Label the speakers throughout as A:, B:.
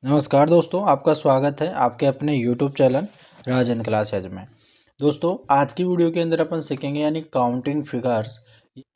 A: नमस्कार दोस्तों, आपका स्वागत है आपके अपने YouTube चैनल राजेंद्र क्लासेज में। दोस्तों, आज की वीडियो के अंदर अपन सीखेंगे यानी काउंटिंग फिगर्स,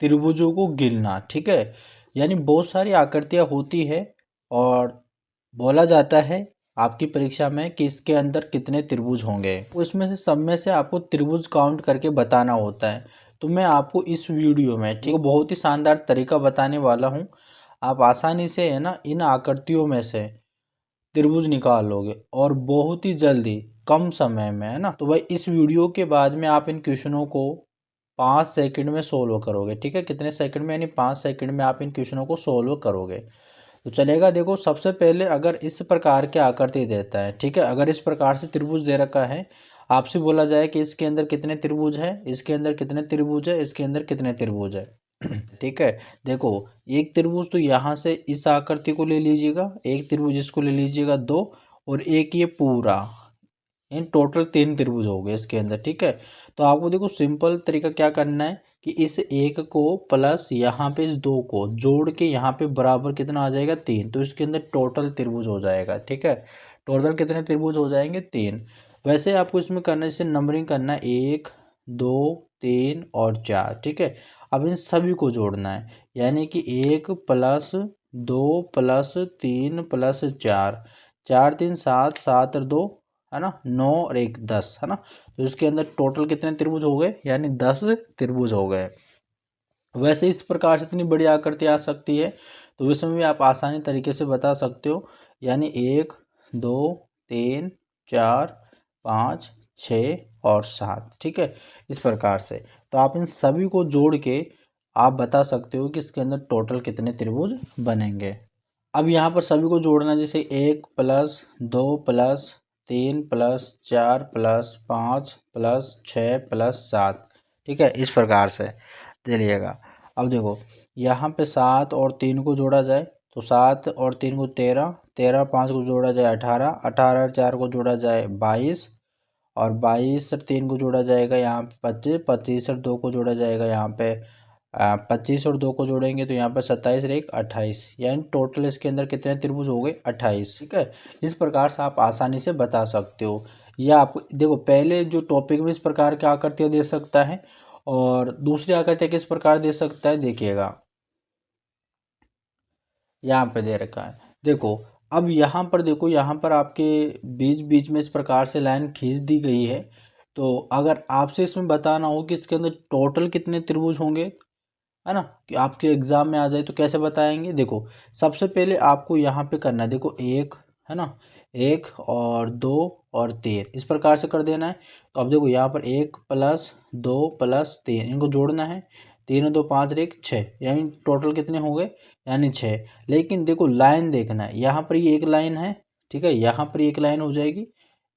A: त्रिभुजों को गिनना। ठीक है, यानी बहुत सारी आकृतियां होती है और बोला जाता है आपकी परीक्षा में कि इसके अंदर कितने त्रिभुज होंगे, तो इसमें से सब में से आपको त्रिभुज काउंट करके बताना होता है। तो मैं आपको इस वीडियो में ठीक है बहुत ही शानदार तरीका बताने वाला हूँ। आप आसानी से है ना इन आकृतियों में से त्रिभुज निकाल लोगे और बहुत ही जल्दी कम समय में, है ना। तो भाई इस वीडियो के बाद में आप इन क्वेश्चनों को 5 सेकंड में सोल्व करोगे। ठीक है, कितने सेकंड में, यानी 5 सेकंड में आप इन क्वेश्चनों को सोल्व करोगे तो चलेगा। देखो, सबसे पहले अगर इस प्रकार के आकृति देता है, ठीक है, अगर इस प्रकार से त्रिभुज दे रखा है, आपसे बोला जाए कि इसके अंदर कितने त्रिभुज है, इसके अंदर कितने त्रिभुज है, इसके अंदर कितने त्रिभुज है। ठीक है, देखो, एक त्रिभुज तो यहाँ से इस आकृति को ले लीजिएगा, एक त्रिभुज इसको ले लीजिएगा, दो, और एक ये पूरा, इन टोटल 3 त्रिभुज हो गए इसके अंदर। ठीक है, तो आपको देखो सिंपल तरीका क्या करना है कि इस एक को प्लस यहाँ पे इस दो को जोड़ के यहाँ पे बराबर कितना आ जाएगा, 3, तो इसके अंदर टोटल त्रिभुज हो जाएगा। ठीक है, टोटल कितने त्रिभुज हो जाएंगे, 3। वैसे आपको इसमें करना है, जैसे नंबरिंग करना है 1 2 3 और 4। ठीक है, अब इन सभी को जोड़ना है, यानी कि 1 प्लस 2 प्लस 3 प्लस 4, 4 3 7, 7 और 2, है ना, 9 और 1 10, है ना। तो इसके अंदर टोटल कितने त्रिभुज हो गए, यानी 10 त्रिभुज हो गए। वैसे इस प्रकार से इतनी बड़ी आकृति आ सकती है, तो इसमें भी आप आसानी तरीके से बता सकते हो, यानी 1 2 3 4 5 6 और 7। ठीक है, इस प्रकार से तो आप इन सभी को जोड़ के आप बता सकते हो कि इसके अंदर टोटल कितने त्रिभुज बनेंगे। अब यहाँ पर सभी को जोड़ना, जैसे 1 plus 2 plus 3 plus 4 plus 5 plus 6 plus 7। ठीक है, इस प्रकार से चलिएगा। अब देखो, यहाँ पे 7 और 3 को जोड़ा जाए तो 7 और 3 को 13, 13 5 को जोड़ा जाए 18, 18 और 4 को जोड़ा जाए 22, और 22 और 3 को जोड़ा जाएगा यहाँ पे 25, 25 और 2 को जोड़ा जाएगा यहाँ पे 25, और 2 को जोड़ेंगे तो यहाँ पर 27 और 1 28, यानी टोटल इसके अंदर कितने त्रिभुज हो गए, 28। ठीक है, इस प्रकार से आप आसानी से बता सकते हो। या आपको देखो, पहले जो टॉपिक में इस प्रकार की आकृतियाँ दे सकता है और दूसरी आकृतियाँ किस प्रकार दे सकता है, देखिएगा यहाँ पे दे रखा है। देखो, अब यहाँ पर देखो, यहाँ पर आपके बीच बीच में इस प्रकार से लाइन खींच दी गई है। तो अगर आपसे इसमें बताना हो कि इसके अंदर टोटल कितने त्रिभुज होंगे, है ना, कि आपके एग्जाम में आ जाए, तो कैसे बताएंगे। देखो, सबसे पहले आपको यहाँ पे करना है, देखो एक, है ना, 1 और 2 और 3, इस प्रकार से कर देना है। तो अब देखो, यहाँ पर 1 प्लस 2 प्लस 3, इनको जोड़ना है, 3 और 2 5 और 1 6, यानी टोटल कितने हो गए, यानी 6। लेकिन देखो, लाइन देखना है, यहाँ पर ये एक लाइन है, ठीक है, यहाँ पर एक लाइन हो जाएगी,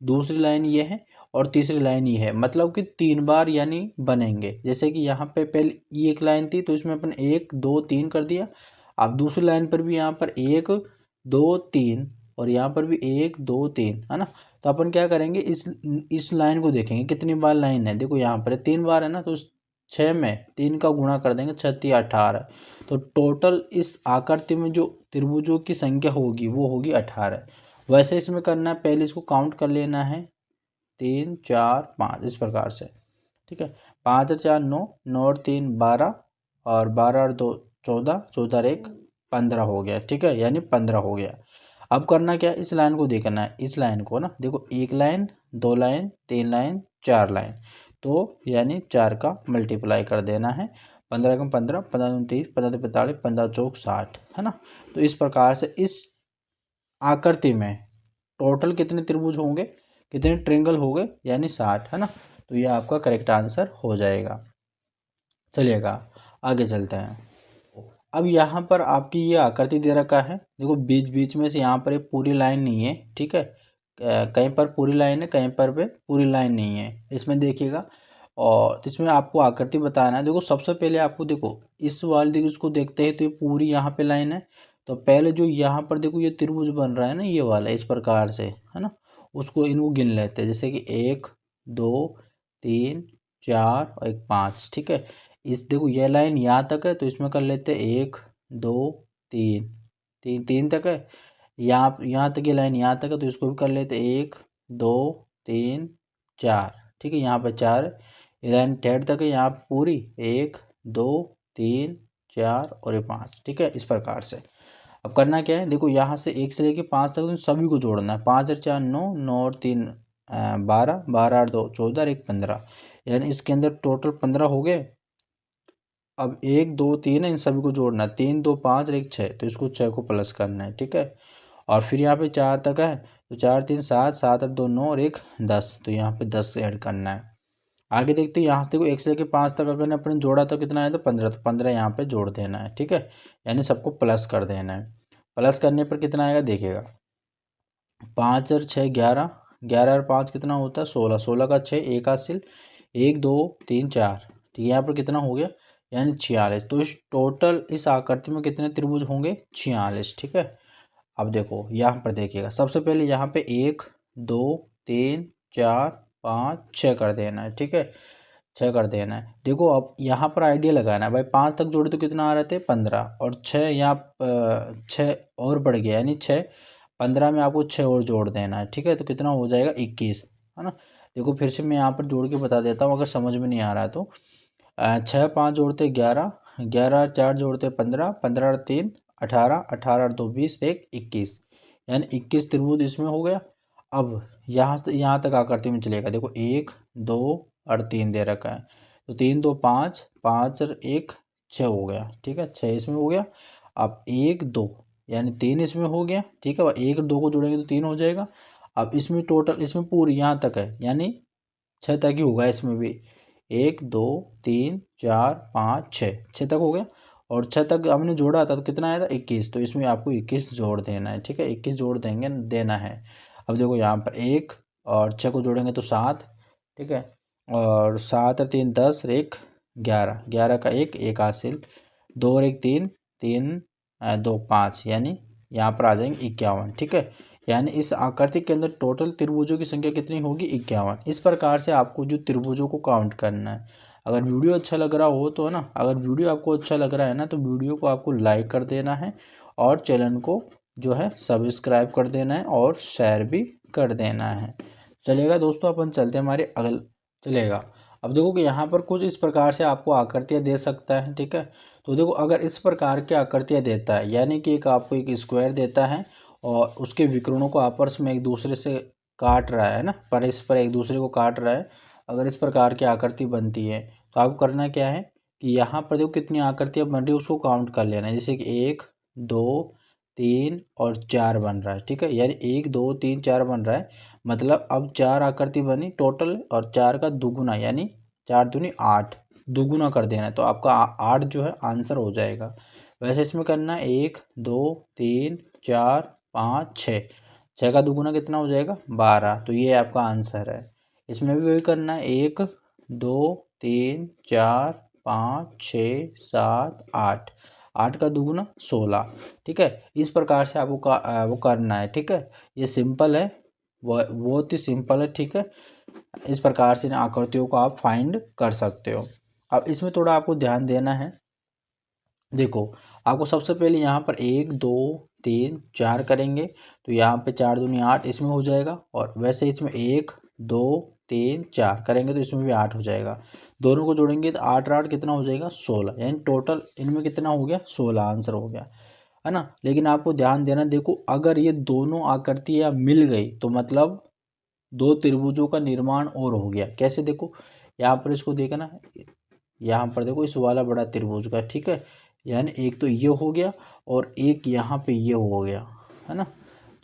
A: दूसरी लाइन ये है, और तीसरी लाइन ये है, मतलब कि 3 बार यानी बनेंगे। जैसे कि यहाँ पे पहले ये एक लाइन थी तो इसमें अपन 1 2 3 कर दिया। अब दूसरी लाइन पर भी यहाँ पर 1 2 3, और यहाँ पर भी 1 2 3, है ना। तो अपन क्या करेंगे, इस लाइन को देखेंगे कितनी बार लाइन है। देखो, यहाँ पर 3 बार है ना, तो 6 में 3 का गुणा कर देंगे, 6 3 18। तो टोटल इस आकृति में जो त्रिभुजों की संख्या होगी वो होगी 18। वैसे इसमें करना है, पहले इसको काउंट कर लेना है, 3 4 5, इस प्रकार से। ठीक है, 5 और 4 9, 9 और 3 12, और 12 और 2 14, 14 और 1 15 हो गया। ठीक है, यानी 15 हो गया। अब करना क्या है, इस लाइन को देखना है, इस लाइन को ना, देखो, एक लाइन, 2 लाइन, 3 लाइन, 4 लाइन, तो यानी 4 का मल्टीप्लाई कर देना है। 15 का 15, 15 दूनी 30, 15 दूनी 45, 15 चौक 60, है ना। तो इस प्रकार से इस आकृति में टोटल कितने त्रिभुज होंगे, कितने ट्रिंगल हो गए, यानी 60, है ना। तो ये आपका करेक्ट आंसर हो जाएगा। चलिएगा, आगे चलते हैं। अब यहाँ पर आपकी ये आकृति दे रखा है, देखो बीच बीच में से यहाँ पर एक पूरी लाइन नहीं है। ठीक है, कहीं पर पूरी लाइन है, कहीं पर पे पूरी लाइन नहीं है, इसमें देखिएगा। और इसमें आपको आकृति बताना है। देखो, सबसे पहले आपको देखो, इस वाले देखो, इसको देखते हैं तो ये पूरी यहाँ पे लाइन है। तो पहले जो यहाँ पर देखो ये त्रिभुज बन रहा है ना, ये वाला, इस प्रकार से, है ना, उसको इनको गिन लेते हैं, जैसे कि 1 2 3 4 और 1 5। ठीक है, इस देखो ये लाइन यहाँ तक है तो इसमें कर लेते हैं 1 2 3, 3 3 तक है। यहाँ तक ये लाइन यहाँ तक है, तो इसको भी कर लेते 1 2 3 4, ठीक है। यहाँ पर 4, ये लाइन टेढ़ तक है यहाँ पूरी, 1 2 3 4 और ये 5, ठीक है। इस प्रकार से अब करना क्या है, देखो यहाँ से 1 से लेके 5 तक तो सभी को जोड़ना है। 5 और 4 9, 9 और 3 12, 12 और 2 14 और 1 15, यानी इसके अंदर टोटल 15 हो गए। अब 1 2 3 है, इन सभी को जोड़ना है, 3 2 5 और 1 6, तो इसको 6 को प्लस करना है, ठीक है। और फिर यहाँ पे 4 तक है, तो 4 3 7, 7 और 2 9 और 1 10, तो यहाँ पे 10 ऐड करना है। आगे देखते हैं, यहाँ से देखो 1 से लेकर 5 तक अगर अपने जोड़ा तो कितना है, तो 15, तो 15 यहाँ पे जोड़ देना है, ठीक है। यानी सबको प्लस कर देना है। प्लस करने पर कितना आएगा देखिएगा, 5 और 6 11, 11 और 5 कितना होता है 16, 16 का 6 एक हासिल, 1 2 3 4, ठीक है। यहाँ पर कितना हो गया, यानी 46। तो इस टोटल इस आकृति में कितने त्रिभुज होंगे, 46, ठीक है। अब देखो यहाँ पर देखिएगा, सबसे पहले यहाँ पे 1 2 3 4 5 6 कर देना है, ठीक है। 6 कर देना है। देखो अब यहाँ पर आइडिया लगाना है भाई, 5 तक जोड़े तो कितना आ रहे थे 15, और 6 यहाँ 6 और बढ़ गया, यानी 6 15 में आपको 6 और जोड़ देना है, ठीक है। तो कितना हो जाएगा 21, है ना। देखो फिर से मैं यहाँ पर जोड़ के बता देता हूँ अगर समझ में नहीं आ रहा है तो। 6 5 जोड़ते 11, 11 और 4 जोड़ते 15, 15 और 3 18, 18 और 2 20, 1 21, यानी 21 त्रिभुज इसमें हो गया। अब यहाँ से यहाँ तक आकृति में चलेगा, देखो 1 2 और 3 दे रखा है, तो 3 2 5, 5 और 1 6 हो गया, ठीक है। 6 इसमें हो गया। अब 1 2 यानी 3 इसमें हो गया, ठीक है। 1 2 को जोड़ेंगे तो 3 हो जाएगा। अब इसमें टोटल इसमें पूरी यहाँ तक है, यानी 6 तक ही होगा इसमें भी, 1 2 3 4 5 6, 6 तक हो गया। और 6 तक हमने जोड़ा था तो कितना आया था 21, तो इसमें आपको 21 जोड़ देना है, ठीक है। 21 जोड़ देंगे देना है। अब देखो यहाँ पर 1 और 6 को जोड़ेंगे तो 7, ठीक है। और 7 और 3 10 और 1 11, 11 का 1 एक हासिल, 2 और 1 3, 3 2 5, यानी यहाँ पर आ जाएंगे 51, ठीक है। यानी इस आकृति के अंदर टोटल त्रिभुजों की संख्या कितनी होगी 51। इस प्रकार से आपको जो त्रिभुजों को काउंट करना है। अगर वीडियो अच्छा लग रहा हो तो, है ना, अगर वीडियो आपको अच्छा लग रहा है ना, तो वीडियो को आपको लाइक कर देना है और चैनल को जो है सब्सक्राइब कर देना है और शेयर भी कर देना है। चलेगा दोस्तों, अपन चलते हैं हमारे अगल चलेगा। अब देखो कि यहाँ पर कुछ इस प्रकार से आपको आकृतियाँ दे सकता है, ठीक है। तो देखो अगर इस प्रकार की आकृतियाँ देता है, यानी कि एक आपको एक स्क्वायर देता है और उसके विकर्णों को आपस में एक दूसरे से काट रहा है ना, परस्पर एक दूसरे को काट रहा है, अगर इस प्रकार की आकृति बनती है तो आपको करना क्या है कि यहाँ पर देखो कितनी आकृतियाँ बन रही है उसको काउंट कर लेना है। जैसे कि 1 2 3 और 4 बन रहा है, ठीक है। यानी 1 2 3 4 बन रहा है, मतलब अब 4 आकृति बनी टोटल, और 4 का दुगुना यानी 4 दूनी 8, दुगुना कर देना है, तो आपका 8 जो है आंसर हो जाएगा। वैसे इसमें करना है 1 2 3 4 5 6, 6 का दुगुना कितना हो जाएगा 12, तो ये आपका आंसर है। इसमें भी वही करना है 1 2 3 4 5 6 7 8, 8 का दुगुना 16, ठीक है। इस प्रकार से आपको वो करना है, ठीक है। ये सिंपल है, वो बहुत ही सिंपल है, ठीक है। इस प्रकार से इन आकृतियों को आप फाइंड कर सकते हो। अब इसमें थोड़ा आपको ध्यान देना है। देखो आपको सबसे पहले यहाँ पर 1 2 3 4 करेंगे, तो यहाँ पे 4 दूनी 8 इसमें हो जाएगा, और वैसे इसमें 1 2 3 4 करेंगे तो इसमें भी 8 हो जाएगा। दोनों को जोड़ेंगे तो 8 8 कितना हो जाएगा 16, यानी टोटल इनमें कितना हो गया 16 आंसर हो गया, है ना। लेकिन आपको ध्यान देना, देखो अगर ये दोनों आकृतियाँ मिल गई तो मतलब दो त्रिभुजों का निर्माण और हो गया। कैसे, देखो यहाँ पर इसको देखना, यहाँ पर देखो इस वाला बड़ा त्रिभुज का, ठीक है। यानी एक तो ये हो गया और एक यहाँ पे ये हो गया, है ना।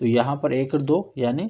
A: तो यहाँ पर 1 और 2 यानी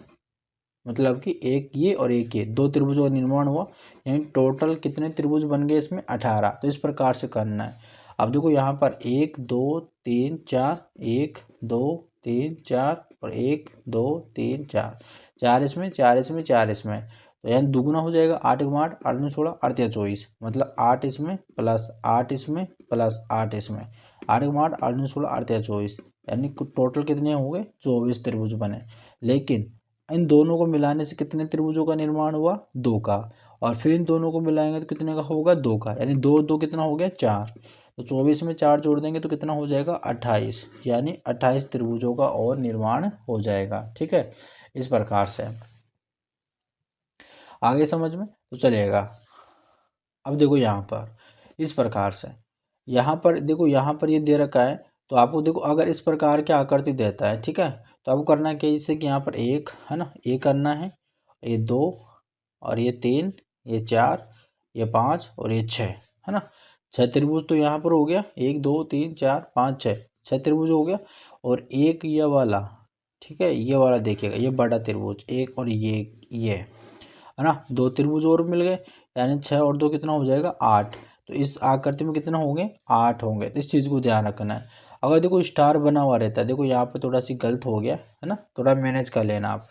A: मतलब कि एक ये और एक ये, दो त्रिभुजों का निर्माण हुआ, यानी टोटल कितने त्रिभुज बन गए इसमें 18। तो इस प्रकार से करना है। अब देखो यहाँ पर 1 2 3 4, 1 2 3 4 और 1 2 3 4, 4 इसमें 4 इसमें 4 इसमें, तो यानी दुगुना हो जाएगा 8 गुना 8 8 में 16 8 या 24, मतलब 8 इसमें प्लस 8 इसमें प्लस 8 इसमें, 8 गुना 8 8 में 16 8 या 24, यानी टोटल कितने हो गए 24 त्रिभुज बने। लेकिन इन दोनों को मिलाने से कितने त्रिभुजों का निर्माण हुआ 2 का, और फिर इन दोनों को मिलाएंगे तो कितने का होगा 2 का, यानी 2 2 कितना हो गया 4। तो 24 में 4 जोड़ देंगे तो कितना हो जाएगा 28, यानी 28 त्रिभुजों का और निर्माण हो जाएगा। ठीक है, इस प्रकार से आगे समझ में तो चलेगा। अब देखो यहाँ पर इस प्रकार से, यहाँ पर देखो, यहाँ पर ये दे रखा है, तो आपको देखो अगर इस प्रकार की आकृति देता है, ठीक है, तो आपको करना क्या है, जैसे कि यहाँ पर एक है ना, ये करना है, ये 2 और ये 3, ये 4, ये 5 और ये 6, है ना। 6 त्रिभुज तो यहाँ पर हो गया, 1 2 3 4 5 6, 6 त्रिभुज हो गया। और एक ये वाला, ठीक है, ये वाला देखिएगा, ये बड़ा त्रिभुज एक, और ये है ना, 2 त्रिभुज और मिल गए, यानी 6 और 2 कितना हो जाएगा 8। तो इस आकृति में कितना होंगे 8 होंगे। तो इस चीज़ को ध्यान रखना है। अगर देखो स्टार बना हुआ रहता है, देखो यहाँ पे थोड़ा सी गलत हो गया है ना, थोड़ा मैनेज कर लेना आप।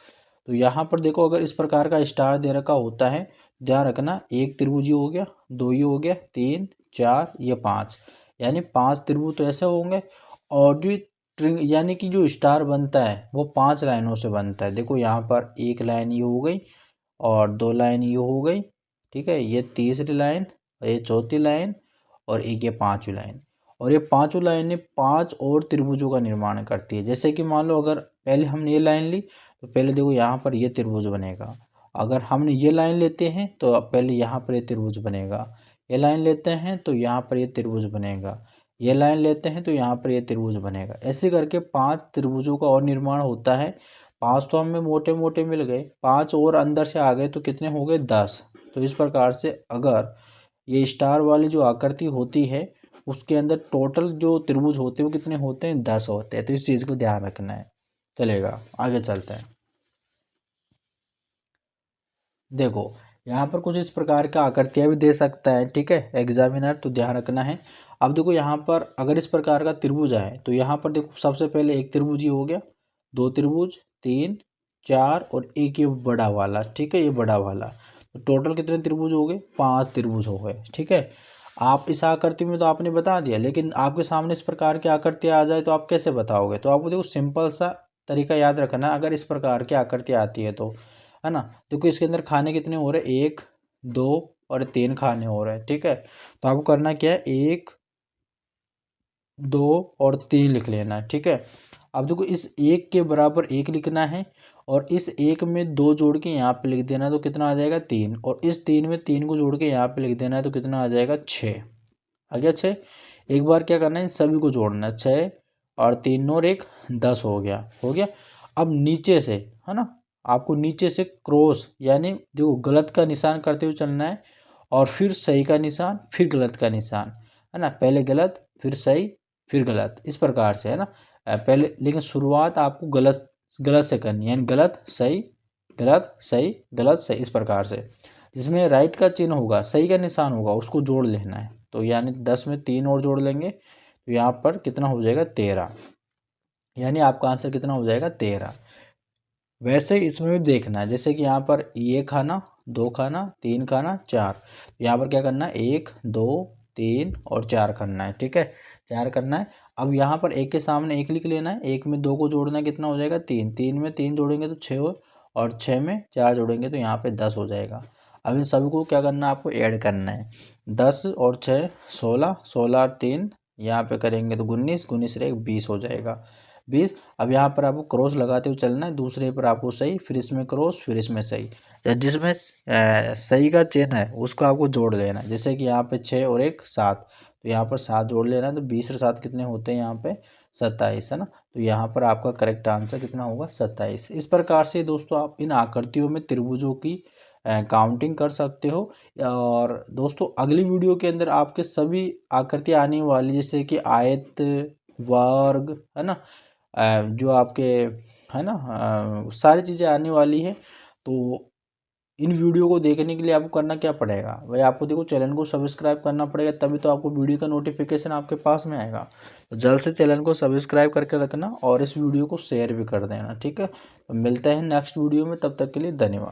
A: तो यहाँ पर देखो अगर इस प्रकार का स्टार दे रखा होता है, ध्यान रखना, एक त्रिभुज ही हो गया, 2 ही हो गया, 3 4 ये 5, यानी 5 त्रिभुज तो ऐसे होंगे। और जो यानी कि जो स्टार बनता है वो 5 लाइनों से बनता है। देखो यहाँ पर एक लाइन ये हो गई, और 2 लाइन ये हो गई, ठीक है, ये तीसरी लाइन, और ये चौथी लाइन, और एक ये पांचवी लाइन। और ये पांचों लाइनें 5 और त्रिभुजों का निर्माण करती है। जैसे कि मान लो अगर पहले हमने ये लाइन ली, तो पहले देखो यहाँ पर ये त्रिभुज बनेगा। अगर हमने ये लाइन लेते हैं तो अब पहले यहाँ पर ये त्रिभुज बनेगा, ये लाइन लेते हैं तो यहाँ पर ये त्रिभुज बनेगा, ये लाइन लेते हैं तो यहाँ पर ये त्रिभुज बनेगा। ऐसे करके 5 त्रिभुजों का और निर्माण होता है। 5 तो हमें मोटे मोटे मिल गए, 5 और अंदर से आ गए तो कितने हो गए 10। तो इस प्रकार से अगर ये स्टार वाली जो आकृति होती है उसके अंदर टोटल जो त्रिभुज होते हैं वो कितने होते हैं 10 होते हैं। तो इस चीज़ को ध्यान रखना है। चलेगा, आगे चलते हैं। देखो यहाँ पर कुछ इस प्रकार का आकृतियाँ भी दे सकता है, ठीक है, एग्जामिनर, तो ध्यान रखना है। अब देखो यहाँ पर अगर इस प्रकार का त्रिभुज है तो यहाँ पर देखो सबसे पहले एक त्रिभुज ही हो गया, 2 त्रिभुज, 3 4 और एक ये बड़ा वाला, ठीक है, ये बड़ा वाला। तो टोटल कितने त्रिभुज हो गए 5 त्रिभुज हो गए। ठीक है, आप इस आकृति में तो आपने बता दिया, लेकिन आपके सामने इस प्रकार की आकृति आ जाए तो आप कैसे बताओगे। तो आपको देखो सिंपल सा तरीका याद रखना, अगर इस प्रकार की आकृति आती है तो, है ना। देखो इसके अंदर खाने कितने हो रहे हैं 1 2 और 3 खाने हो रहे हैं। ठीक है, तो आपको करना क्या है 1 2 और 3 लिख लेना है। ठीक है, अब देखो इस 1 के बराबर 1 लिखना है, और इस 1 में 2 जोड़ के यहाँ पे लिख देना है तो कितना आ जाएगा 3, और इस 3 में 3 को जोड़ के यहाँ पे लिख देना है तो कितना आ जाएगा 6। आ गया 6। एक बार क्या करना है इन सभी को जोड़ना है, 6 और 3 और 1 10 हो गया, हो गया। अब नीचे से, है ना, आपको नीचे से क्रॉस, यानी देखो गलत का निशान करते हुए चलना है, और फिर सही का निशान, फिर गलत का निशान, है ना, पहले गलत फिर सही फिर गलत, इस प्रकार से, है ना। पहले लेकिन शुरुआत आपको गलत गलत से करनी है, यानी गलत सही गलत सही गलत सही, इस प्रकार से। जिसमें राइट का चिन्ह होगा, सही का निशान होगा, उसको जोड़ लेना है। तो यानी 10 में 3 और जोड़ लेंगे तो यहाँ पर कितना हो जाएगा 13, यानी आपका आंसर कितना हो जाएगा 13। वैसे इसमें भी देखना है, जैसे कि यहाँ पर ये खाना 2 खाना 3 खाना 4, तो यहाँ पर क्या करना है 1 2 3 और 4 करना है। ठीक है, 4 करना है। अब यहाँ पर एक के सामने एक लिख लेना है, एक में 2 को जोड़ना है, कितना हो जाएगा 3, 3 में 3 जोड़ेंगे तो 6, और 6 में 4 जोड़ेंगे तो यहाँ पे 10 हो जाएगा। अब इन सभी को क्या करना है आपको ऐड करना है, 10 और 6 16, 16 और 3 यहाँ पे करेंगे तो 19, 19 से 20 हो जाएगा 20। अब यहाँ पर आपको क्रॉस लगाते हुए चलना है, दूसरे पर आपको सही, फिर इसमें क्रॉस, फिर इसमें सही, जिसमें सही का चिन्ह है उसको आपको जोड़ लेना है। जैसे कि यहाँ पे 6 और 1 7, तो यहाँ पर 7 जोड़ लेना है, तो 20 और 7 कितने होते हैं यहाँ पे 27, है ना। तो यहाँ पर आपका करेक्ट आंसर कितना होगा 27। इस प्रकार से दोस्तों आप इन आकृतियों में त्रिभुजों की काउंटिंग कर सकते हो। और दोस्तों अगली वीडियो के अंदर आपके सभी आकृतियाँ आने वाली, जैसे कि आयत, वर्ग, है ना, जो आपके, है ना, सारी चीज़ें आने वाली है। तो इन वीडियो को देखने के लिए आपको करना क्या पड़ेगा भाई, आपको देखो चैनल को सब्सक्राइब करना पड़ेगा, तभी तो आपको वीडियो का नोटिफिकेशन आपके पास में आएगा। तो जल्द से चैनल को सब्सक्राइब करके रखना, और इस वीडियो को शेयर भी कर देना। ठीक है, तो मिलते हैं नेक्स्ट वीडियो में, तब तक के लिए धन्यवाद।